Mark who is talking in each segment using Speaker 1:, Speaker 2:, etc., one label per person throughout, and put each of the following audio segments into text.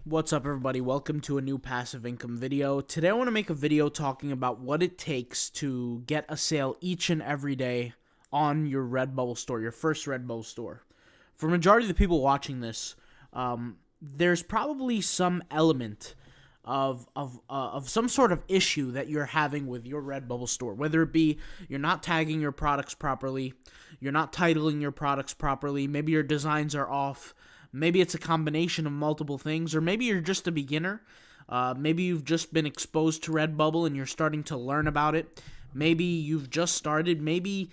Speaker 1: What's up, everybody? Welcome to a new passive income video. Today I want to make a video talking about what it takes to get a sale each and every day on your Redbubble store, your first Redbubble store. For majority of the people watching this, there's probably some element of some sort of issue that you're having with your Redbubble store, whether it be you're not tagging your products properly, you're not titling your products properly, maybe your designs are off. Maybe it's a combination of multiple things, or maybe you're just a beginner. Maybe you've just been exposed to Redbubble and you're starting to learn about it. Maybe you've just started. Maybe,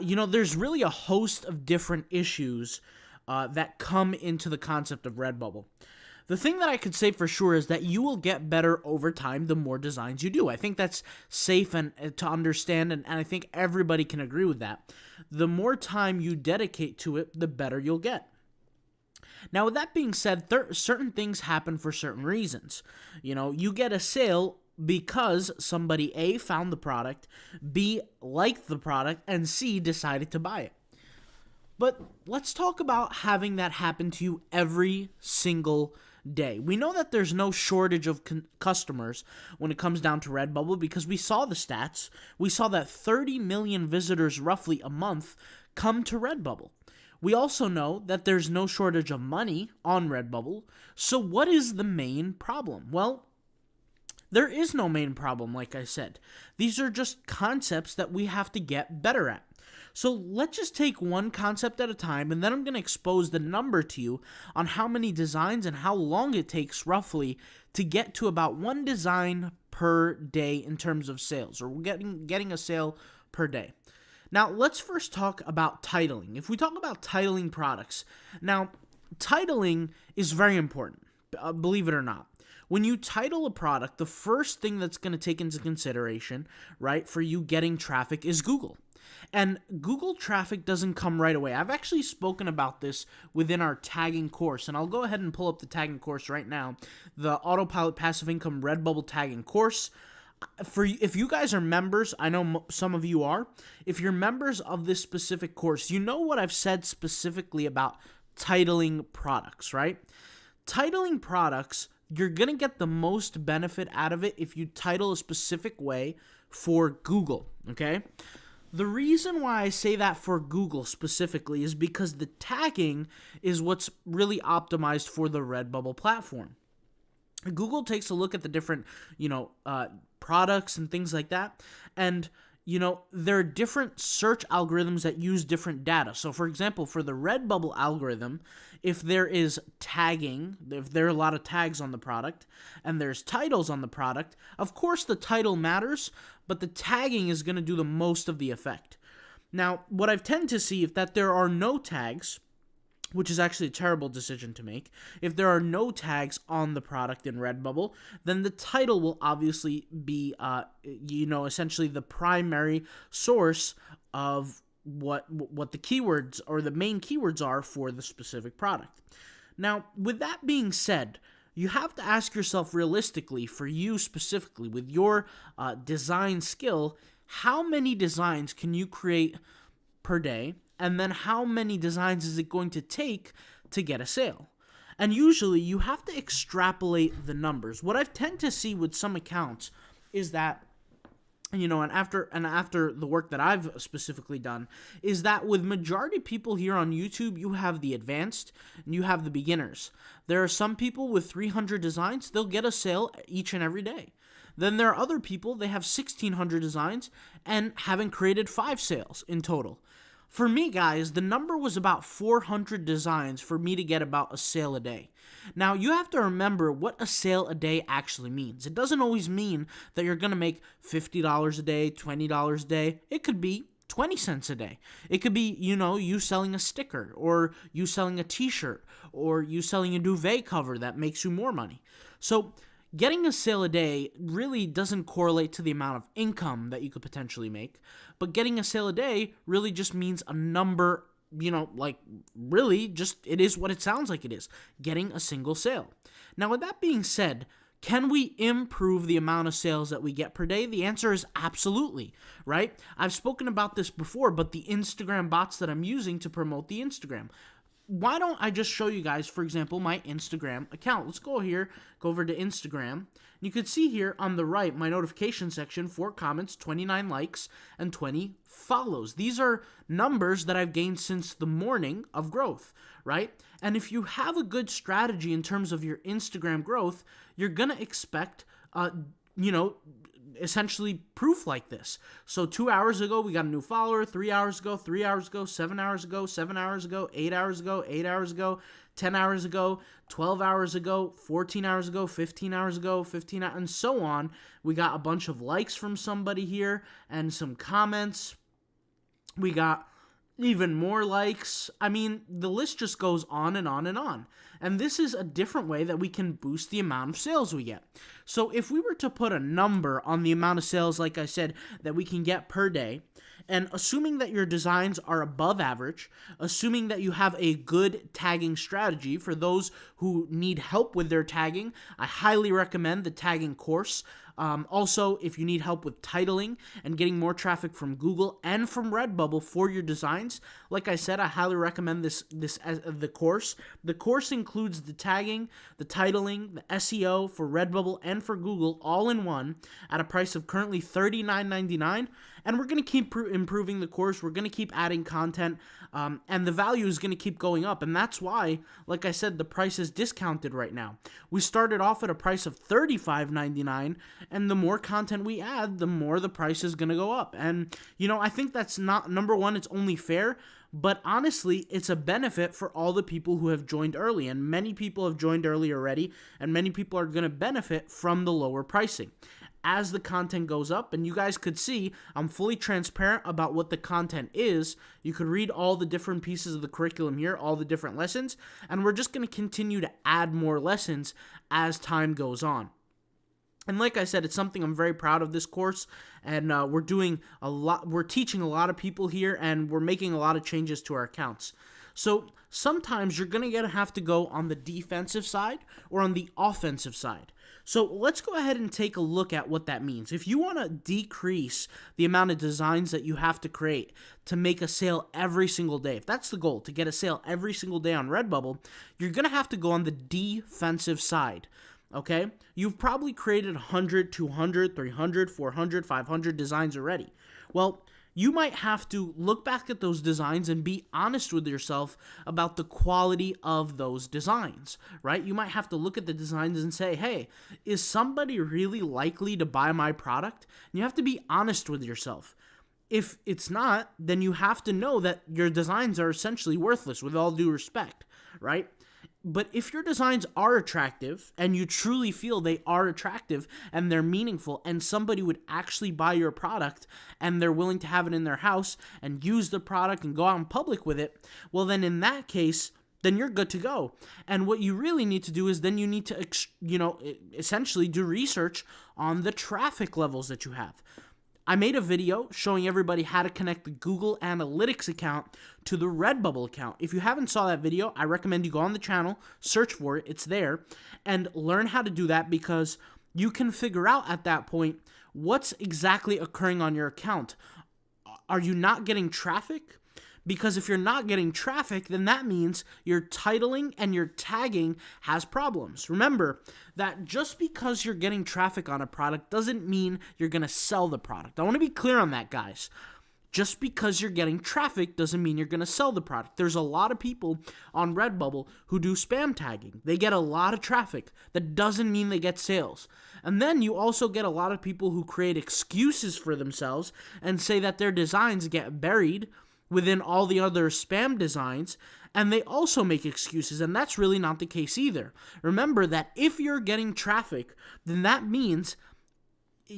Speaker 1: there's really a host of different issues that come into the concept of Redbubble. The thing that I could say for sure is that you will get better over time the more designs you do. I think that's safe and to understand, and I think everybody can agree with that. The more time you dedicate to it, the better you'll get. Now, with that being said, certain things happen for certain reasons. You get a sale because somebody A, found the product, B, liked the product, and C, decided to buy it. But let's talk about having that happen to you every single day. We know that there's no shortage of customers when it comes down to Redbubble because we saw the stats. We saw that 30 million visitors roughly a month come to Redbubble. We also know that there's no shortage of money on Redbubble. So what is the main problem? Well, there is no main problem, like I said. These are just concepts that we have to get better at. So let's just take one concept at a time, and then I'm going to expose the number to you on how many designs and how long it takes roughly to get to about one design per day in terms of sales, or getting a sale per day. Now, let's first talk about titling. If we talk about titling products, now, titling is very important, believe it or not. When you title a product, the first thing that's going to take into consideration, right, for you getting traffic is Google. And Google traffic doesn't come right away. I've actually spoken about this within our tagging course, and I'll go ahead and pull up the tagging course right now, the Autopilot Passive Income Redbubble tagging course. If you guys are members, I know some of you are. If you're members of this specific course, you know what I've said specifically about titling products, right? Titling products, you're going to get the most benefit out of it if you title a specific way for Google, okay? The reason why I say that for Google specifically is because the tagging is what's really optimized for the Redbubble platform. Google takes a look at the different, products and things like that, and there are different search algorithms that use different data. So, for example, for the Redbubble algorithm, if there is tagging, if there are a lot of tags on the product, and there's titles on the product, of course the title matters, but the tagging is going to do the most of the effect. Now, what I've tended to see is that there are no tags, which is actually a terrible decision to make. If there are no tags on the product in Redbubble, then the title will obviously be, essentially the primary source of what the keywords or the main keywords are for the specific product. Now, with that being said, you have to ask yourself realistically, for you specifically, with your design skill, how many designs can you create per day? And then how many designs is it going to take to get a sale? And usually you have to extrapolate the numbers. What I've tend to see with some accounts is that, and after the work that I've specifically done, is that with majority of people here on YouTube, you have the advanced and you have the beginners. There are some people with 300 designs, they'll get a sale each and every day. Then there are other people, they have 1,600 designs and haven't created 5 sales in total. For me, guys, the number was about 400 designs for me to get about a sale a day. Now, you have to remember what a sale a day actually means. It doesn't always mean that you're going to make $50 a day, $20 a day. It could be 20 cents a day. It could be, you selling a sticker, or you selling a t-shirt, or you selling a duvet cover that makes you more money. So, getting a sale a day really doesn't correlate to the amount of income that you could potentially make, but getting a sale a day really just means a number, really just it is what it sounds like it is, getting a single sale. Now, with that being said, can we improve the amount of sales that we get per day? The answer is absolutely, right? I've spoken about this before, but the Instagram bots that I'm using to promote the Instagram, why don't I just show you guys, for example, my Instagram account. Let's go here, go over to Instagram. You can see here on the right, my notification section, 4 comments, 29 likes, and 20 follows. These are numbers that I've gained since the morning of growth, right? And if you have a good strategy in terms of your Instagram growth, you're going to expect, essentially proof like this. So 2 hours ago, we got a new follower. 3 hours ago, 3 hours ago, 7 hours ago, 7 hours ago, 8 hours ago, 8 hours ago, 10 hours ago, 12 hours ago, 14 hours ago, 15 hours ago, 15 hours, and so on. We got a bunch of likes from somebody here and some comments. We got even more likes. I mean, the list just goes on and on and on. And this is a different way that we can boost the amount of sales we get. So if we were to put a number on the amount of sales, like I said, that we can get per day, and assuming that your designs are above average, assuming that you have a good tagging strategy, for those who need help with their tagging, I highly recommend the tagging course. Also, if you need help with titling and getting more traffic from Google and from Redbubble for your designs, like I said, I highly recommend the course. The course includes the tagging, the titling, the SEO for Redbubble and for Google all in one at a price of currently $39.99. And we're going to keep improving the course. We're going to keep adding content, and the value is going to keep going up. And that's why, like I said, the price is discounted right now. We started off at a price of $35.99, and the more content we add, the more the price is going to go up. And, I think that's not, number one, it's only fair, but honestly, it's a benefit for all the people who have joined early. And many people have joined early already, and many people are going to benefit from the lower pricing. As the content goes up, and you guys could see, I'm fully transparent about what the content is. You could read all the different pieces of the curriculum here, all the different lessons, and we're just going to continue to add more lessons as time goes on. And like I said, it's something I'm very proud of, this course, and we're doing a lot. We're teaching a lot of people here, and we're making a lot of changes to our accounts. So sometimes you're going to have to go on the defensive side or on the offensive side. So let's go ahead and take a look at what that means. If you want to decrease the amount of designs that you have to create to make a sale every single day, if that's the goal, to get a sale every single day on Redbubble, you're going to have to go on the defensive side. Okay? You've probably created 100, 200, 300, 400, 500 designs already. Well, you might have to look back at those designs and be honest with yourself about the quality of those designs, right? You might have to look at the designs and say, hey, is somebody really likely to buy my product? And you have to be honest with yourself. If it's not, then you have to know that your designs are essentially worthless, with all due respect, right? But if your designs are attractive and you truly feel they are attractive and they're meaningful and somebody would actually buy your product and they're willing to have it in their house and use the product and go out in public with it, well, then in that case, then you're good to go. And what you really need to do is then you need to, essentially do research on the traffic levels that you have. I made a video showing everybody how to connect the Google Analytics account to the Redbubble account. If you haven't saw that video, I recommend you go on the channel, search for it, it's there, and learn how to do that, because you can figure out at that point what's exactly occurring on your account. Are you not getting traffic? Because if you're not getting traffic, then that means your titling and your tagging has problems. Remember that just because you're getting traffic on a product doesn't mean you're going to sell the product. I want to be clear on that, guys. Just because you're getting traffic doesn't mean you're going to sell the product. There's a lot of people on Redbubble who do spam tagging. They get a lot of traffic. That doesn't mean they get sales. And then you also get a lot of people who create excuses for themselves and say that their designs get buried within all the other spam designs, and they also make excuses, and that's really not the case either. Remember that if you're getting traffic, then that means,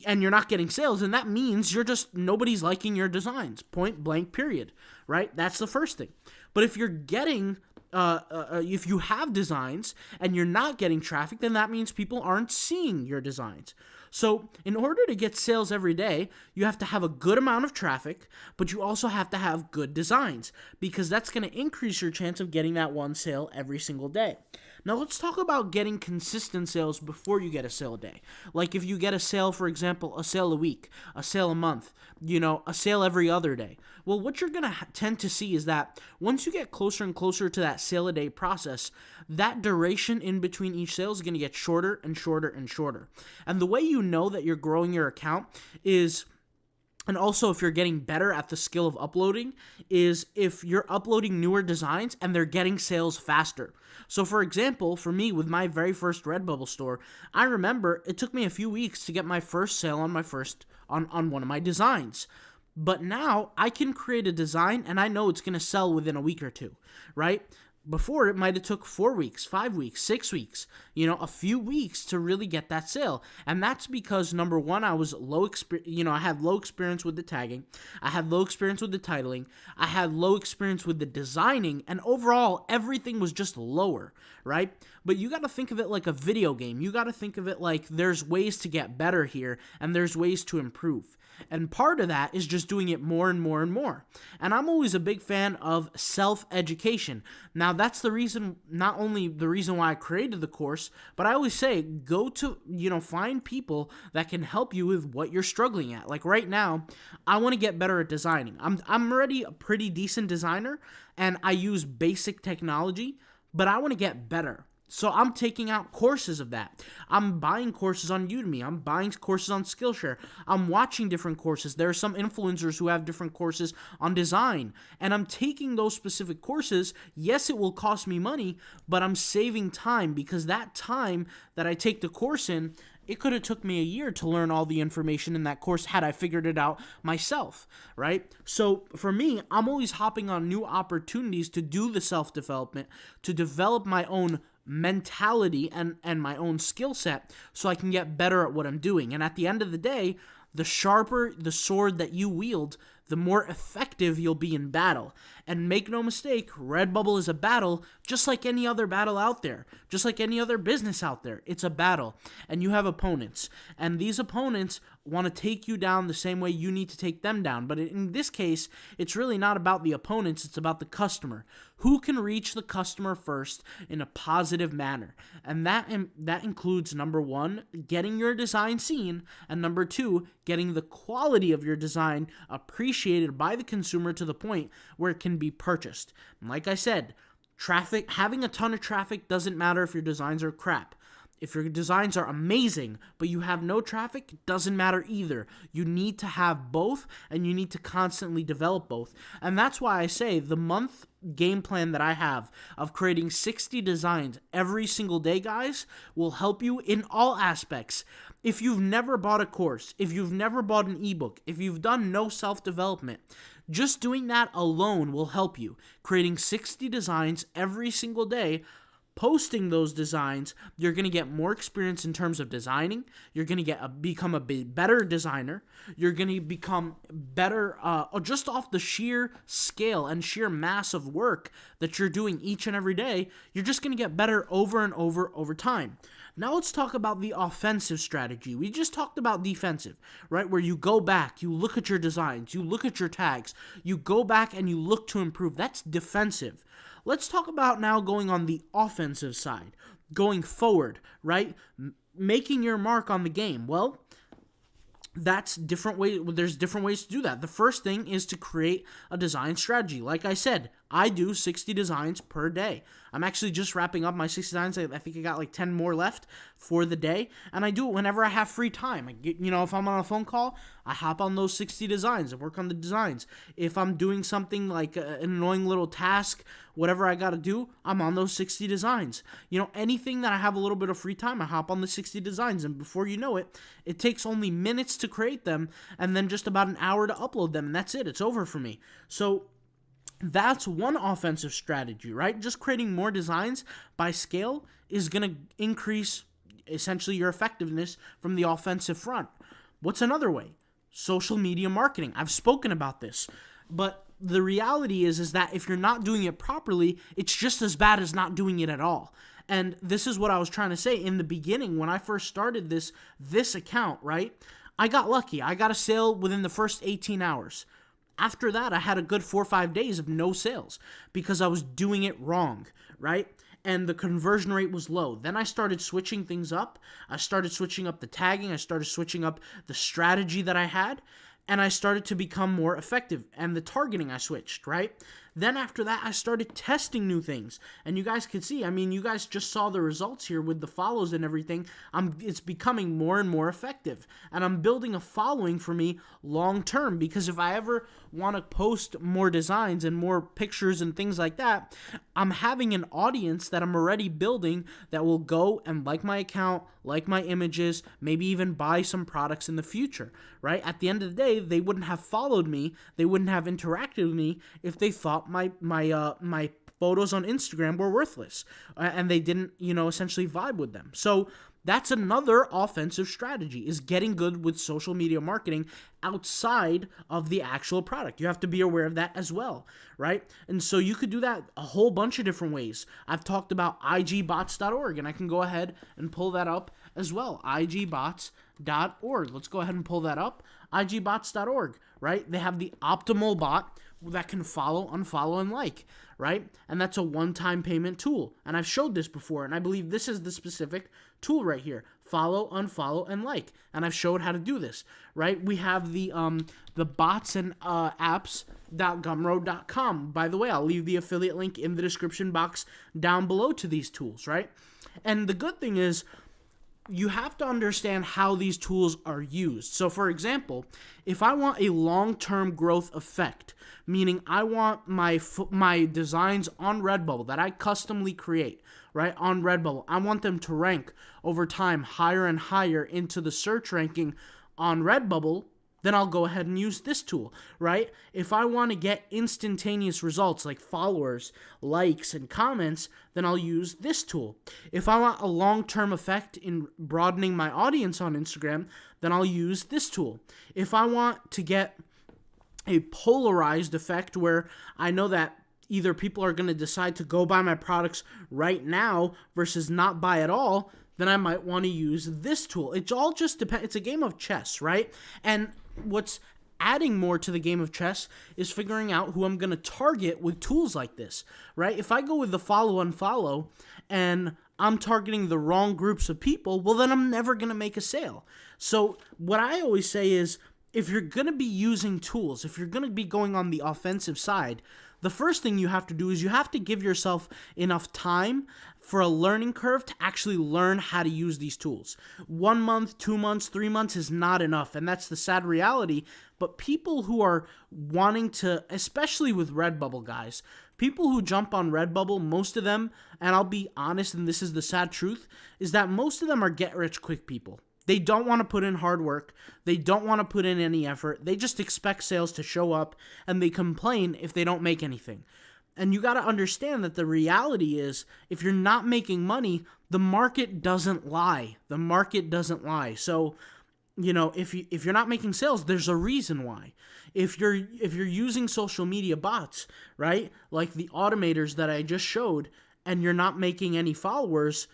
Speaker 1: and you're not getting sales, and that means nobody's liking your designs, point blank, period, right? That's the first thing. But if you're getting, if you have designs and you're not getting traffic, then that means people aren't seeing your designs. So in order to get sales every day, you have to have a good amount of traffic, but you also have to have good designs, because that's going to increase your chance of getting that one sale every single day. Now let's talk about getting consistent sales before you get a sale a day. Like if you get a sale, for example, a sale a week, a sale a month, a sale every other day. Well, what you're going to tend to see is that once you get closer and closer to that sale a day process, that duration in between each sale is going to get shorter and shorter and shorter. And the way you know that you're growing your account is, and also if you're getting better at the skill of uploading, is if you're uploading newer designs and they're getting sales faster. So for example, for me with my very first Redbubble store, I remember it took me a few weeks to get my first sale on on one of my designs. But now I can create a design and I know it's going to sell within a week or two, right? Before, it might have took 4 weeks, 5 weeks, 6 weeks, a few weeks to really get that sale. And that's because, number one, I was I had low experience with the tagging. I had low experience with the titling. I had low experience with the designing. And overall, everything was just lower, right? But you got to think of it like a video game. You got to think of it like there's ways to get better here and there's ways to improve. And part of that is just doing it more and more and more. And I'm always a big fan of self-education. Now, that's the reason, not only the reason why I created the course, but I always say, go to, find people that can help you with what you're struggling at. Like right now, I want to get better at designing. I'm already a pretty decent designer, and I use basic technology, but I want to get better. So I'm taking out courses of that. I'm buying courses on Udemy. I'm buying courses on Skillshare. I'm watching different courses. There are some influencers who have different courses on design. And I'm taking those specific courses. Yes, it will cost me money, but I'm saving time because that time that I take the course in, it could have took me a year to learn all the information in that course had I figured it out myself, right? So for me, I'm always hopping on new opportunities to do the self-development, to develop my own mentality and my own skill set so I can get better at what I'm doing. And at the end of the day, the sharper the sword that you wield, the more effective you'll be in battle. And make no mistake, Redbubble is a battle just like any other battle out there, just like any other business out there. It's a battle, and you have opponents. And these opponents want to take you down the same way you need to take them down. But in this case, it's really not about the opponents, it's about the customer. Who can reach the customer first in a positive manner? And that includes, number one, getting your design seen, and number two, getting the quality of your design appreciated by the consumer to the point where it can be purchased. And like I said, having a ton of traffic doesn't matter if your designs are crap. If your designs are amazing, but you have no traffic, it doesn't matter either. You need to have both, and you need to constantly develop both. And that's why I say the month game plan that I have of creating 60 designs every single day, guys, will help you in all aspects. If you've never bought a course, if you've never bought an ebook, if you've done no self-development, just doing that alone will help you. Creating 60 designs every single day, posting those designs, you're going to get more experience in terms of designing. You're going to become a better designer. You're going to become better just off the sheer scale and sheer mass of work that you're doing each and every day. You're just going to get better over and over time. Now let's talk about the offensive strategy. We just talked about defensive, right? Where you go back, you look at your designs, you look at your tags, you go back and you look to improve. That's defensive. Let's talk about now going on the offensive side, going forward, right? Making your mark on the game. Well, that's different way. There's different ways to do that. The first thing is to create a design strategy. Like I said, I do 60 designs per day. I'm actually just wrapping up my 60 designs. I think I got like 10 more left for the day, and I do it whenever I have free time. If I'm on a phone call, I hop on those 60 designs and work on the designs. If I'm doing something like an annoying little task, whatever I got to do, I'm on those 60 designs. Anything that I have a little bit of free time, I hop on the 60 designs, and before you know it, it takes only minutes to create them, and then just about an hour to upload them, and that's it. It's over for me. So that's one offensive strategy, right? Just creating more designs by scale is going to increase essentially your effectiveness from the offensive front. What's another way? Social media marketing. I've spoken about this, but the reality is that if you're not doing it properly, it's just as bad as not doing it at all. And this is what I was trying to say in the beginning when I first started this account, right? I got lucky. I got a sale within the first 18 hours. After that, I had a good 4 or 5 days of no sales because I was doing it wrong, right? and the conversion rate was low. Then I started switching things up. I started switching up the tagging. I started switching up the strategy that I had, and I started to become more effective. And the targeting I switched, right? Then after that, I started testing new things. And you guys can see, I mean, you guys just saw the results here with the follows and everything. It's becoming more and more effective. And I'm building a following for me long term, because if I ever want to post more designs and more pictures and things like that, I'm having an audience that I'm already building that will go and like my account, like my images, maybe even buy some products in the future, right? At the end of the day, they wouldn't have followed me, they wouldn't have interacted with me if they thought my photos on Instagram were worthless, and they didn't, essentially vibe with them. So that's another offensive strategy, is getting good with social media marketing outside of the actual product. You have to be aware of that as well, right? And so you could do that a whole bunch of different ways. I've talked about igbots.org, and I can go ahead and pull that up as well. igbots.org. Let's go ahead and pull that up. igbots.org, right? They have the optimal bot that can follow, unfollow, and like, right? And that's a one-time payment tool. And I've showed this before, and I believe this is the specific tool right here. Follow, unfollow, and like. And I've showed how to do this, right? We have the bots and apps.gumroad.com. By the way, I'll leave the affiliate link in the description box down below to these tools, right? And the good thing is, you have to understand how these tools are used. So for example, if I want a long-term growth effect, meaning I want my designs on Redbubble that I customly create, right, on Redbubble, I want them to rank over time higher and higher into the search ranking on Redbubble, then I'll go ahead and use this tool, right? If I want to get instantaneous results like followers, likes, and comments, then I'll use this tool. If I want a long-term effect in broadening my audience on Instagram, then I'll use this tool. If I want to get a polarized effect where I know that either people are going to decide to go buy my products right now versus not buy at all, then I might want to use this tool. It all just depends. It's a game of chess, right? And what's adding more to the game of chess is figuring out who I'm going to target with tools like this, right? If I go with the follow, unfollow, and I'm targeting the wrong groups of people, well, then I'm never going to make a sale. So what I always say is, if you're going to be using tools, if you're going to be going on the offensive side, the first thing you have to do is you have to give yourself enough time for a learning curve to actually learn how to use these tools. 1 month, 2 months, 3 months is not enough, and that's the sad reality. But people who are wanting to, especially with Redbubble, guys, people who jump on Redbubble, most of them, and I'll be honest, and this is the sad truth, is that most of them are get-rich-quick people. They don't want to put in hard work. They don't want to put in any effort. They just expect sales to show up, and they complain if they don't make anything. And you got to understand that the reality is, if you're not making money, the market doesn't lie. The market doesn't lie. So, if you're not making sales, there's a reason why. If you're using social media bots, right, like the automators that I just showed, and you're not making any followers,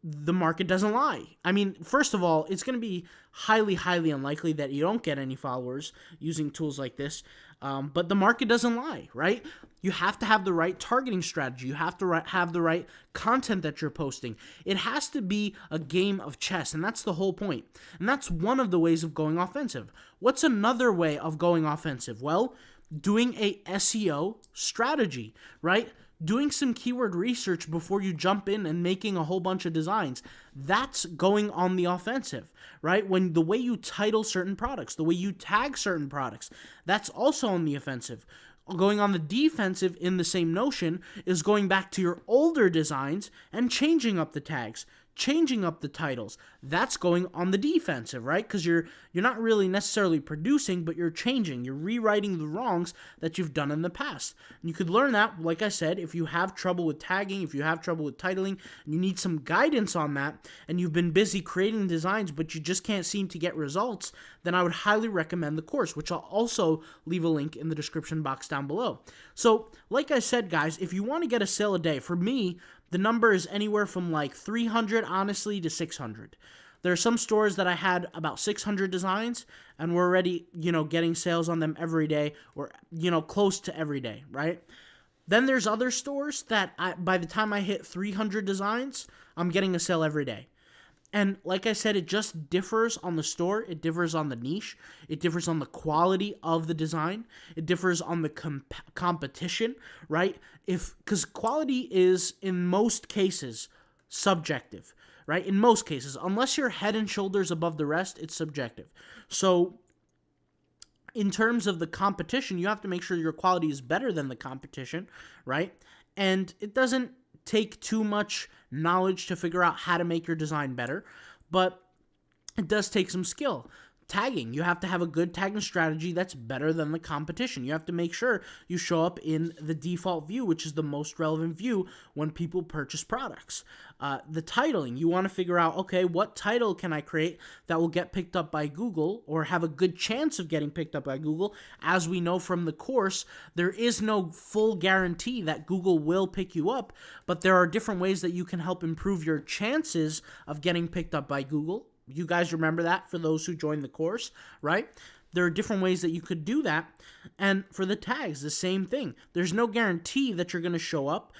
Speaker 1: the market doesn't lie. I mean, first of all, it's going to be highly, highly unlikely that you don't get any followers using tools like this, but the market doesn't lie, right? You have to have the right targeting strategy. You have to have the right content that you're posting. It has to be a game of chess, and that's the whole point. And that's one of the ways of going offensive. What's another way of going offensive? Well, doing a SEO strategy, right? Doing some keyword research before you jump in and making a whole bunch of designs. That's going on the offensive, right? When the way you title certain products, the way you tag certain products, that's also on the offensive. Going on the defensive in the same notion is going back to your older designs and changing up the tags, changing up the titles. That's going on the defensive, right? Because you're not really necessarily producing, but you're changing. You're rewriting the wrongs that you've done in the past. And you could learn that, like I said, if you have trouble with tagging, if you have trouble with titling, and you need some guidance on that, and you've been busy creating designs, but you just can't seem to get results, then I would highly recommend the course, which I'll also leave a link in the description box down below. So, like I said, guys, if you want to get a sale a day, for me, the number is anywhere from like 300, honestly, to 600. There are some stores that I had about 600 designs, and we're already, getting sales on them every day, or, close to every day, right? Then there's other stores that by the time I hit 300 designs, I'm getting a sale every day. And like I said, it just differs on the store. It differs on the niche. It differs on the quality of the design. It differs on the competition, right? Because quality is, in most cases, subjective, right? In most cases, unless you're head and shoulders above the rest, it's subjective. So in terms of the competition, you have to make sure your quality is better than the competition, right? And it doesn't take too much knowledge to figure out how to make your design better, but it does take some skill. Tagging, you have to have a good tagging strategy that's better than the competition. You have to make sure you show up in the default view, which is the most relevant view when people purchase products. The titling, you want to figure out, okay, what title can I create that will get picked up by Google or have a good chance of getting picked up by Google? As we know from the course, there is no full guarantee that Google will pick you up, but there are different ways that you can help improve your chances of getting picked up by Google. You guys remember that for those who joined the course, right? There are different ways that you could do that. And for the tags, the same thing. There's no guarantee that you're going to show up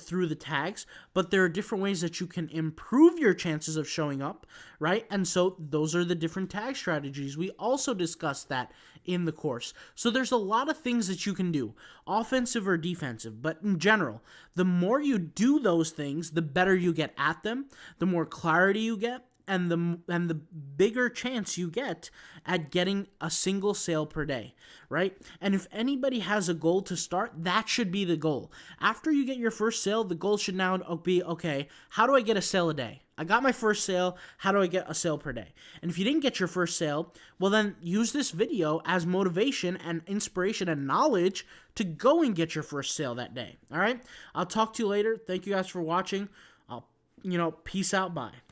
Speaker 1: through the tags, but there are different ways that you can improve your chances of showing up, right? And so those are the different tag strategies. We also discussed that in the course. So there's a lot of things that you can do, offensive or defensive, but in general, the more you do those things, the better you get at them, the more clarity you get, and the bigger chance you get at getting a single sale per day, right? And if anybody has a goal to start, that should be the goal. After you get your first sale, the goal should now be, okay, how do I get a sale a day? I got my first sale, how do I get a sale per day? And if you didn't get your first sale, well then use this video as motivation and inspiration and knowledge to go and get your first sale that day, all right? I'll talk to you later. Thank you guys for watching. Peace out, bye.